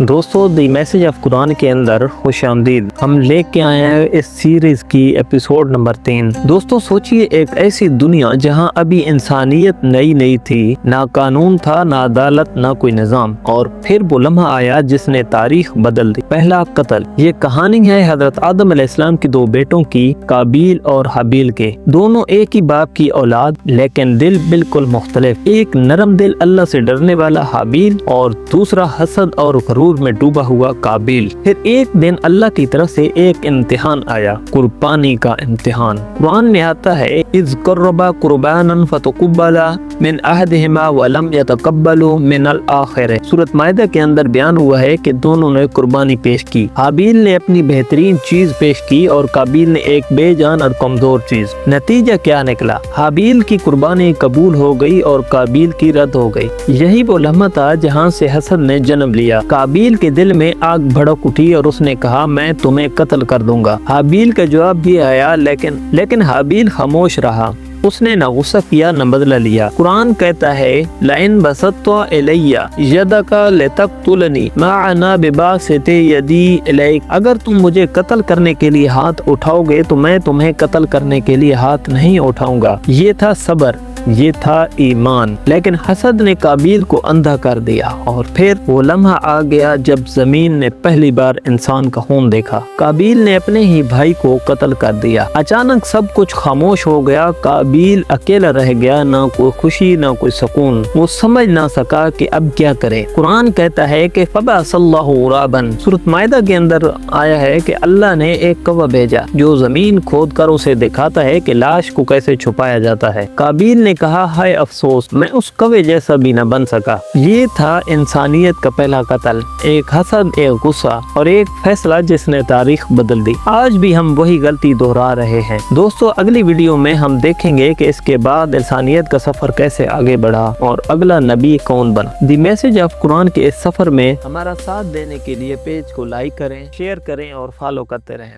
دوستو the message of قرآن کے اندر خوش آمدید ہم لے کے آئے ہیں اس سیریز کی ایپیسوڈ نمبر 3۔ دوستو سوچئے ایک ایسی دنیا جہاں ابھی انسانیت نئی تھی، نہ قانون تھا، نہ عدالت، نہ کوئی نظام، اور پھر وہ لمحہ آیا جس نے تاریخ بدل دی، پہلا قتل۔ یہ کہانی ہے حضرت آدم علیہ السلام کی 2 بیٹوں کی، قابیل اور حابیل کے۔ دونوں ایک ہی باپ کی اولاد لیکن دل بالکل مختلف، ایک نرم دل اللہ سے ڈرنے والا حابیل اور دوسرا حسد اور غرور میں ڈوبا ہوا قابیل۔ پھر ایک دن اللہ کی طرف سے ایک امتحان آیا، قربانی کا امتحان۔ قرآن میں آتا ہے اذ قربا قربانا فتقبل من احدهما ولم يتقبل من الاخر۔ سورۃ مائدہ کے اندر بیان ہوا ہے کہ دونوں نے قربانی پیش کی، حابیل نے اپنی بہترین چیز پیش کی اور قابیل نے ایک بے جان اور کمزور چیز۔ نتیجہ کیا نکلا؟ حابیل کی قربانی قبول ہو گئی اور قابیل کی رد ہو گئی۔ یہی وہ لمحہ تھا جہاں سے حسد نے جنم لیا۔ قابیل کے دل میں آگ بھڑک اٹھی اور اس نے کہا میں تمہیں قتل کر دوں گا۔ حابیل کا جواب بھی آیا لیکن حابیل خاموش رہا، اس نے نہ غصہ کیا نہ بدلہ لیا۔ قرآن کہتا ہے لَإِن بَسَطْتَ إِلَيَّ يَدَكَ لِتَقْتُلَنِي مَا أَنَا بِبَاسِطٍ يَدِي إِلَيْكَ۔ اگر تم مجھے قتل کرنے کے لیے ہاتھ اٹھاؤ گے تو میں تمہیں قتل کرنے کے لیے ہاتھ نہیں اٹھاؤں گا۔ یہ تھا صبر، یہ تھا ایمان۔ لیکن حسد نے قابیل کو اندھا کر دیا، اور پھر وہ لمحہ آ گیا جب زمین نے پہلی بار انسان کا خون دیکھا۔ قابیل نے اپنے ہی بھائی کو قتل کر دیا۔ اچانک سب کچھ خاموش ہو گیا، قابیل اکیلا رہ گیا، نہ کوئی خوشی نہ کوئی سکون۔ وہ سمجھ نہ سکا کہ اب کیا کرے۔ قرآن کہتا ہے کہ فَبَعَثَ اللَّهُ غُرَابًا۔ سورۃ مائدہ کے اندر آیا ہے کہ اللہ نے ایک کوہ بھیجا جو زمین کھود کر اسے دکھاتا ہے کہ لاش کو کیسے چھپایا جاتا ہے۔ قابیل نے کہا ہائے افسوس، میں اس کوے جیسا بھی نہ بن سکا۔ یہ تھا انسانیت کا پہلا قتل، ایک حسد، ایک غصہ اور ایک فیصلہ جس نے تاریخ بدل دی۔ آج بھی ہم وہی غلطی دہرا رہے ہیں۔ دوستو اگلی ویڈیو میں ہم دیکھیں گے کہ اس کے بعد انسانیت کا سفر کیسے آگے بڑھا اور اگلا نبی کون بنا۔ دی میسج آف قرآن کے اس سفر میں ہمارا ساتھ دینے کے لیے پیج کو لائک کریں، شیئر کریں اور فالو کرتے رہیں۔